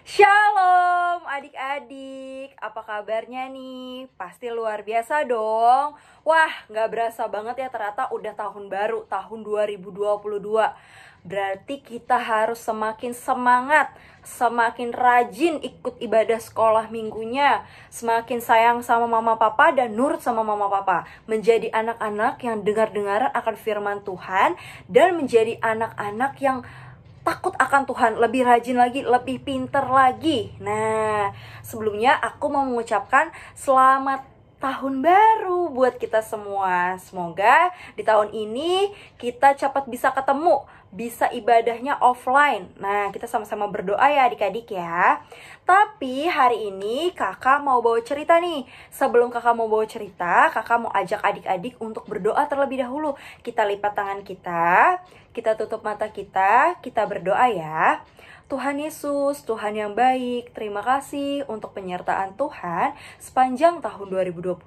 Shalom adik-adik, apa kabarnya nih? Pasti luar biasa dong. Wah, gak berasa banget ya ternyata udah tahun baru, tahun 2022. Berarti kita harus semakin semangat, semakin rajin ikut ibadah sekolah minggunya, semakin sayang sama mama papa dan nurut sama mama papa, menjadi anak-anak yang dengar-dengaran akan firman Tuhan, dan menjadi anak-anak yang takut akan Tuhan, lebih rajin lagi, lebih pinter lagi. Nah, sebelumnya aku mau mengucapkan selamat tahun baru buat kita semua. Semoga di tahun ini kita cepat bisa ketemu, bisa ibadahnya offline. Nah, kita sama-sama berdoa ya adik-adik ya. Tapi hari ini kakak mau bawa cerita nih. Sebelum kakak mau bawa cerita, kakak mau ajak adik-adik untuk berdoa terlebih dahulu. Kita lipat tangan kita tutup mata kita berdoa ya. Tuhan Yesus, Tuhan yang baik, terima kasih untuk penyertaan Tuhan sepanjang tahun 2021.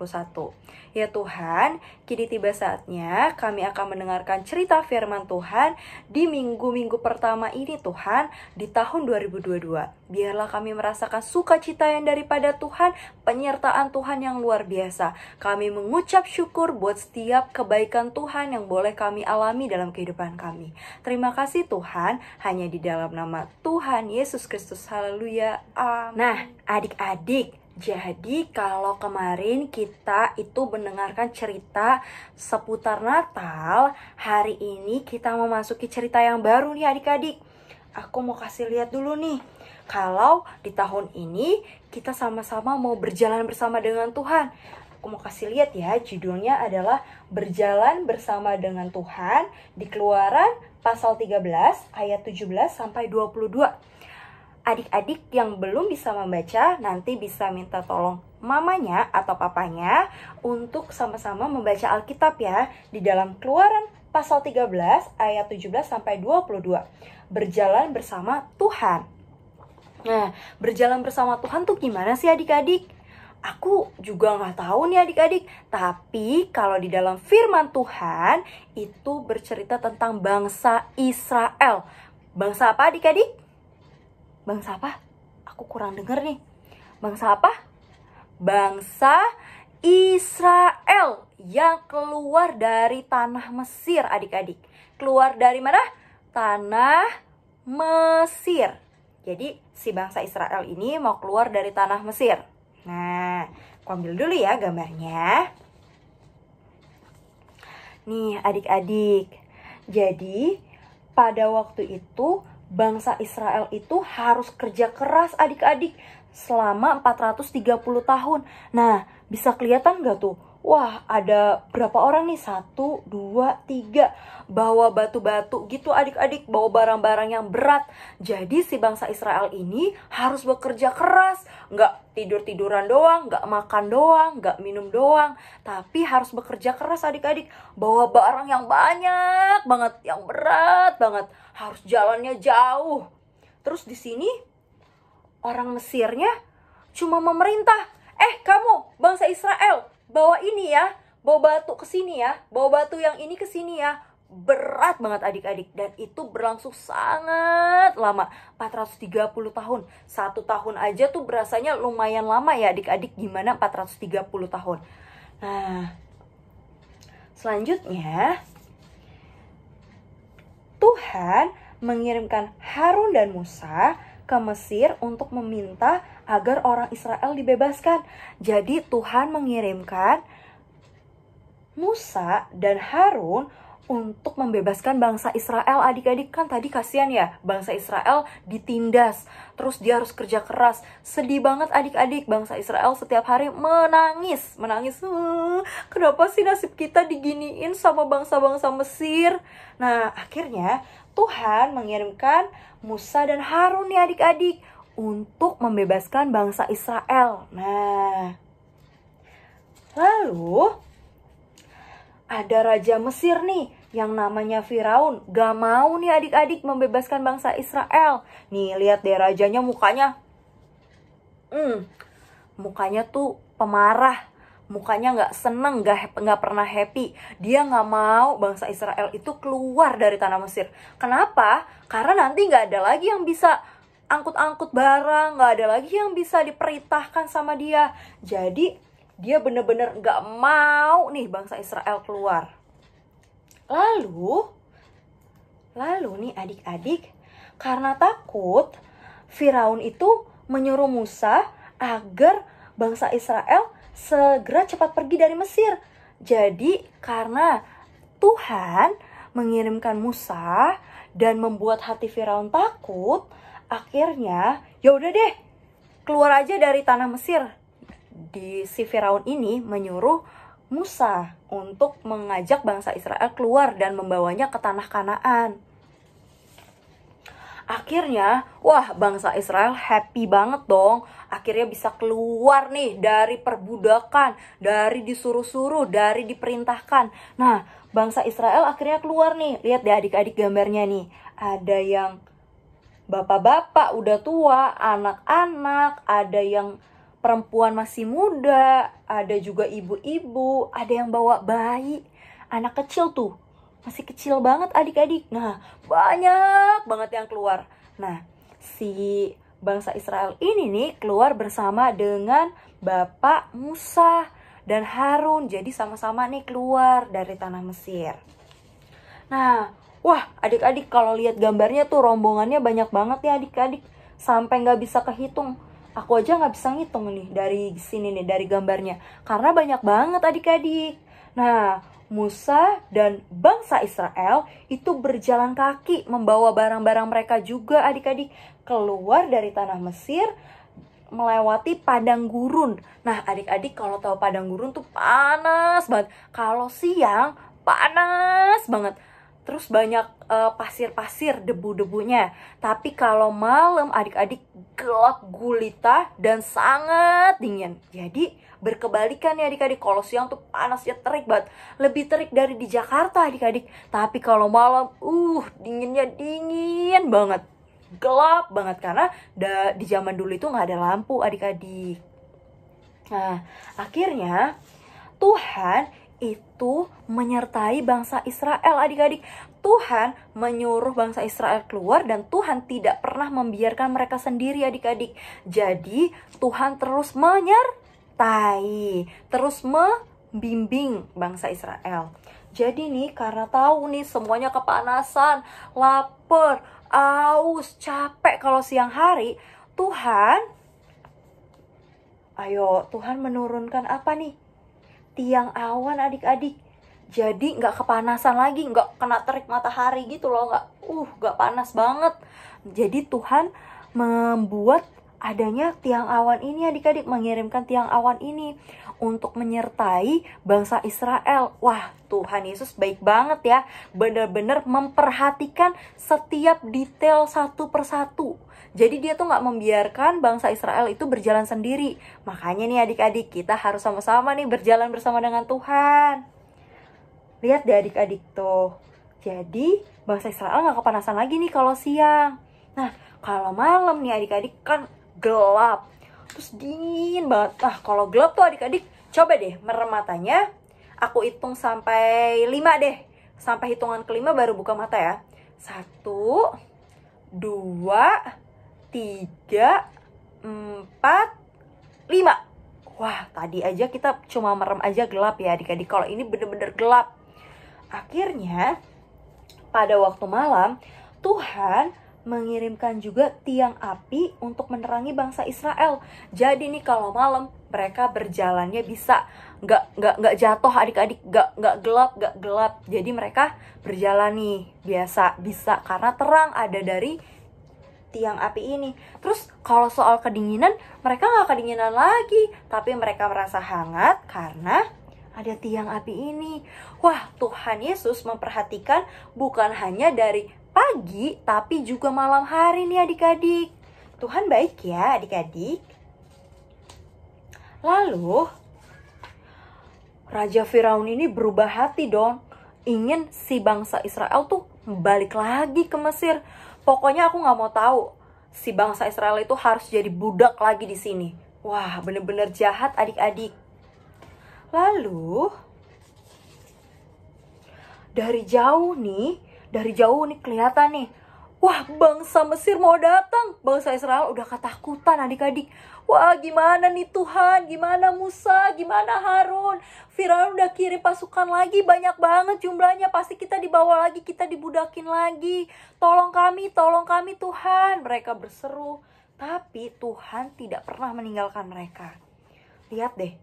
Ya Tuhan, kini tiba saatnya kami akan mendengarkan cerita firman Tuhan di minggu-minggu pertama ini Tuhan, di tahun 2022. Biarlah kami merasakan sukacita yang daripada Tuhan, penyertaan Tuhan yang luar biasa. Kami mengucap syukur buat setiap kebaikan Tuhan yang boleh kami alami dalam kehidupan kami. Terima kasih Tuhan, hanya di dalam nama Tuhan Yesus Kristus, haleluya, amin. Nah adik-adik, jadi kalau kemarin kita itu mendengarkan cerita seputar Natal, hari ini kita memasuki cerita yang baru nih adik-adik. Aku mau kasih lihat dulu nih, kalau di tahun ini kita sama-sama mau berjalan bersama dengan Tuhan. Aku mau kasih lihat ya, judulnya adalah Berjalan Bersama Dengan Tuhan di Keluaran pasal 13 ayat 17 sampai 22. Adik-adik yang belum bisa membaca nanti bisa minta tolong mamanya atau papanya untuk sama-sama membaca Alkitab ya, di dalam Keluaran pasal 13 ayat 17 sampai 22. Berjalan bersama Tuhan. Nah, berjalan bersama Tuhan tuh gimana sih adik-adik? Aku juga nggak tahu nih adik-adik. Tapi kalau di dalam firman Tuhan itu bercerita tentang bangsa Israel. Bangsa apa adik-adik? Bangsa apa? Aku kurang dengar nih. Bangsa apa? Bangsa Israel yang keluar dari tanah Mesir adik-adik. Keluar dari mana? Tanah Mesir. Jadi si bangsa Israel ini mau keluar dari tanah Mesir. Nah, aku ambil dulu ya gambarnya. Nih adik-adik, jadi pada waktu itu bangsa Israel itu harus kerja keras adik-adik selama 430 tahun. Nah, bisa kelihatan gak tuh? Wah, ada berapa orang nih? 1, 2, 3. Bawa batu-batu gitu adik-adik, bawa barang-barang yang berat. Jadi si bangsa Israel ini harus bekerja keras. Nggak tidur-tiduran doang, nggak makan doang, nggak minum doang. Tapi harus bekerja keras adik-adik. Bawa barang yang banyak banget, yang berat banget. Harus jalannya jauh. Terus di sini orang Mesirnya cuma memerintah. Kamu bangsa Israel, bawa ini ya, bawa batu ke sini ya, bawa batu yang ini ke sini ya. Berat banget adik-adik, dan itu berlangsung sangat lama, 430 tahun. 1 tahun aja tuh berasanya lumayan lama ya adik-adik, gimana 430 tahun. Nah, selanjutnya Tuhan mengirimkan Harun dan Musa ke Mesir untuk meminta agar orang Israel dibebaskan. Jadi Tuhan mengirimkan Musa dan Harun untuk membebaskan bangsa Israel. Adik-adik, kan tadi kasihan ya, bangsa Israel ditindas, terus dia harus kerja keras. Sedih banget adik-adik, bangsa Israel setiap hari menangis. Kenapa sih nasib kita diginiin sama bangsa-bangsa Mesir? Nah, akhirnya Tuhan mengirimkan Musa dan Harun nih adik-adik untuk membebaskan bangsa Israel. Nah, lalu ada raja Mesir nih yang namanya Firaun. Gak mau nih adik-adik membebaskan bangsa Israel. Nih lihat deh rajanya mukanya. Mukanya tuh pemarah. Mukanya gak seneng, gak pernah happy. Dia gak mau bangsa Israel itu keluar dari tanah Mesir. Kenapa? Karena nanti gak ada lagi yang bisa angkut-angkut barang, nggak ada lagi yang bisa diperintahkan sama dia. Jadi dia bener-bener nggak mau nih bangsa Israel keluar. Lalu nih adik-adik, karena takut, Firaun itu menyuruh Musa agar bangsa Israel segera cepat pergi dari Mesir. Jadi karena Tuhan mengirimkan Musa dan membuat hati Firaun takut, akhirnya ya udah deh, keluar aja dari tanah Mesir. Si Firaun ini menyuruh Musa untuk mengajak bangsa Israel keluar dan membawanya ke tanah Kanaan. Akhirnya, wah, bangsa Israel happy banget dong. Akhirnya bisa keluar nih dari perbudakan, dari disuruh-suruh, dari diperintahkan. Nah, bangsa Israel akhirnya keluar nih. Lihat deh adik-adik gambarnya nih. Ada yang bapak-bapak udah tua, anak-anak, ada yang perempuan masih muda, ada juga ibu-ibu, ada yang bawa bayi, anak kecil tuh. Masih kecil banget adik-adik. Nah, banyak banget yang keluar. Nah, si bangsa Israel ini nih keluar bersama dengan Bapak Musa dan Harun. Jadi sama-sama nih keluar dari tanah Mesir. Nah, wah adik-adik kalau lihat gambarnya tuh rombongannya banyak banget ya adik-adik. Sampai nggak bisa kehitung. Aku aja nggak bisa ngitung nih dari sini nih, dari gambarnya. Karena banyak banget adik-adik. Nah, Musa dan bangsa Israel itu berjalan kaki membawa barang-barang mereka juga adik-adik keluar dari tanah Mesir melewati padang gurun. Nah adik-adik kalau tahu padang gurun tuh panas banget. Kalau siang panas banget. Terus banyak pasir-pasir, debu-debunya. Tapi kalau malam adik-adik gelap gulita dan sangat dingin. Jadi berkebalikan ya adik-adik. Kalau siang tuh panasnya terik banget. Lebih terik dari di Jakarta adik-adik. Tapi kalau malam, dinginnya dingin banget. Gelap banget karena di zaman dulu itu nggak ada lampu adik-adik. Nah, akhirnya Tuhan itu menyertai bangsa Israel adik-adik. Tuhan menyuruh bangsa Israel keluar dan Tuhan tidak pernah membiarkan mereka sendiri adik-adik. Jadi Tuhan terus menyertai, terus membimbing bangsa Israel. Jadi nih karena tahu nih semuanya kepanasan, lapar, aus, capek kalau siang hari, Tuhan menurunkan apa nih? Tiang awan adik-adik. Jadi nggak kepanasan lagi, nggak kena terik matahari gitu loh, nggak panas banget. Jadi Tuhan membuat adanya tiang awan ini adik-adik, mengirimkan tiang awan ini untuk menyertai bangsa Israel. Wah, Tuhan Yesus baik banget ya, benar-benar memperhatikan setiap detail satu persatu. Jadi dia tuh gak membiarkan bangsa Israel itu berjalan sendiri. Makanya nih adik-adik, kita harus sama-sama nih berjalan bersama dengan Tuhan. Lihat deh adik-adik tuh. Jadi bangsa Israel gak kepanasan lagi nih kalau siang. Nah, kalau malam nih adik-adik kan gelap. Terus dingin banget. Nah, kalau gelap tuh adik-adik, coba deh merem matanya. Aku hitung sampai 5 deh. Sampai hitungan kelima baru buka mata ya. 1, 2, 3, 4, 5. Wah, tadi aja kita cuma merem aja gelap ya adik-adik. Kalau ini bener-bener gelap. Akhirnya, pada waktu malam, Tuhan mengirimkan juga tiang api untuk menerangi bangsa Israel. Jadi nih kalau malam mereka berjalannya bisa nggak jatuh adik-adik, nggak gelap. Jadi mereka berjalan nih biasa bisa karena terang ada dari tiang api ini. Terus kalau soal kedinginan, mereka nggak kedinginan lagi, tapi mereka merasa hangat karena ada tiang api ini. Wah, Tuhan Yesus memperhatikan bukan hanya dari pagi, tapi juga malam hari nih adik-adik. Tuhan baik ya adik-adik. Lalu, Raja Firaun ini berubah hati dong. Ingin si bangsa Israel tuh balik lagi ke Mesir. Pokoknya aku gak mau tahu si bangsa Israel itu harus jadi budak lagi di sini. Wah, bener-bener jahat adik-adik. Lalu, dari jauh nih kelihatan nih. Wah, bangsa Mesir mau datang. Bangsa Israel udah ketakutan adik-adik. Wah, gimana nih Tuhan? Gimana Musa? Gimana Harun? Firaun udah kirim pasukan lagi, banyak banget jumlahnya. Pasti kita dibawa lagi, kita dibudakin lagi. Tolong kami Tuhan. Mereka berseru. Tapi Tuhan tidak pernah meninggalkan mereka. Lihat deh,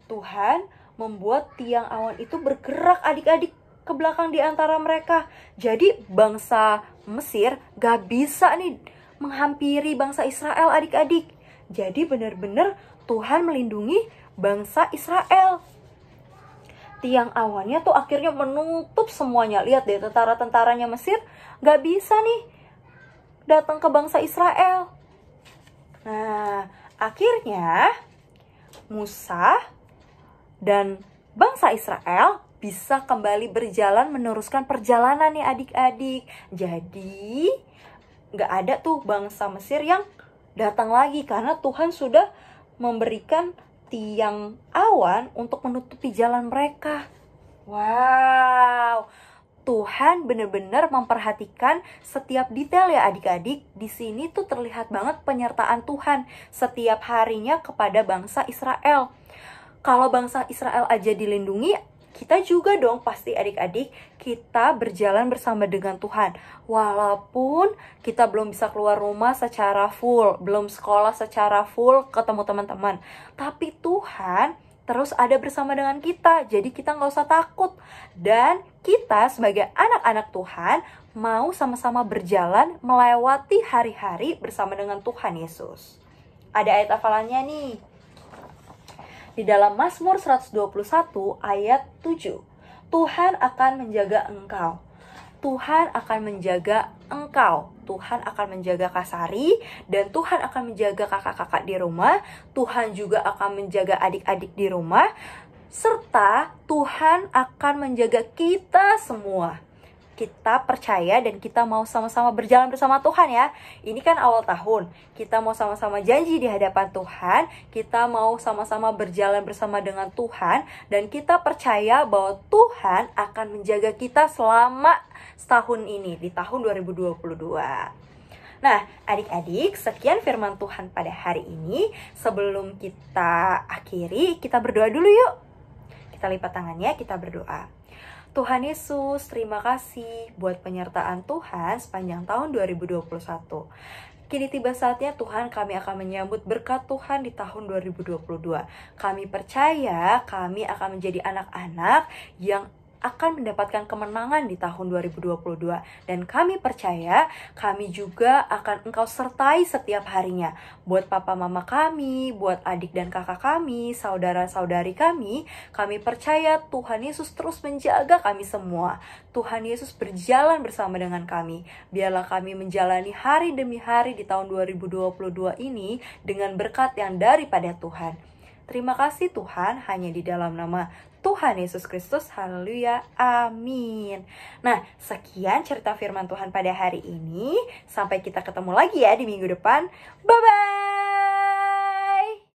Tuhan membuat tiang awan itu bergerak adik-adik ke belakang di antara mereka. Jadi bangsa Mesir gak bisa nih menghampiri bangsa Israel adik-adik. Jadi benar-benar Tuhan melindungi bangsa Israel. Tiang awannya tuh akhirnya menutup semuanya. Lihat deh, tentara-tentaranya Mesir gak bisa nih datang ke bangsa Israel. Nah, akhirnya Musa dan bangsa Israel bisa kembali berjalan meneruskan perjalanan nih adik-adik. Jadi gak ada tuh bangsa Mesir yang datang lagi karena Tuhan sudah memberikan tiang awan untuk menutupi jalan mereka. Wow, Tuhan benar-benar memperhatikan setiap detail ya adik-adik. Di sini tuh terlihat banget penyertaan Tuhan setiap harinya kepada bangsa Israel. Kalau bangsa Israel aja dilindungi, kita juga dong pasti adik-adik, kita berjalan bersama dengan Tuhan. Walaupun kita belum bisa keluar rumah secara full, belum sekolah secara full, ketemu teman-teman. Tapi Tuhan terus ada bersama dengan kita, jadi kita nggak usah takut. Dan kita sebagai anak-anak Tuhan mau sama-sama berjalan melewati hari-hari bersama dengan Tuhan Yesus. Ada ayat hafalannya nih. Di dalam Mazmur 121 ayat 7. Tuhan akan menjaga engkau. Tuhan akan menjaga engkau. Tuhan akan menjaga Kasari. Dan Tuhan akan menjaga kakak-kakak di rumah. Tuhan juga akan menjaga adik-adik di rumah. Serta Tuhan akan menjaga kita semua. Kita percaya dan kita mau sama-sama berjalan bersama Tuhan ya. Ini kan awal tahun. Kita mau sama-sama janji di hadapan Tuhan. Kita mau sama-sama berjalan bersama dengan Tuhan. Dan kita percaya bahwa Tuhan akan menjaga kita selama setahun ini, di tahun 2022. Nah, adik-adik, sekian firman Tuhan pada hari ini. Sebelum kita akhiri, kita berdoa dulu yuk. Kita lipat tangannya, kita berdoa. Tuhan Yesus, terima kasih buat penyertaan Tuhan sepanjang tahun 2021. Kini tiba saatnya Tuhan, kami akan menyambut berkat Tuhan di tahun 2022. Kami percaya kami akan menjadi anak-anak yang akan mendapatkan kemenangan di tahun 2022. Dan kami percaya kami juga akan Engkau sertai setiap harinya. Buat papa mama kami, buat adik dan kakak kami, saudara-saudari kami percaya Tuhan Yesus terus menjaga kami semua. Tuhan Yesus berjalan bersama dengan kami. Biarlah kami menjalani hari demi hari di tahun 2022 ini dengan berkat yang daripada Tuhan. Terima kasih Tuhan, hanya di dalam nama Tuhan Yesus Kristus, haleluya, amin. Nah, sekian cerita firman Tuhan pada hari ini. Sampai kita ketemu lagi ya di minggu depan. Bye-bye.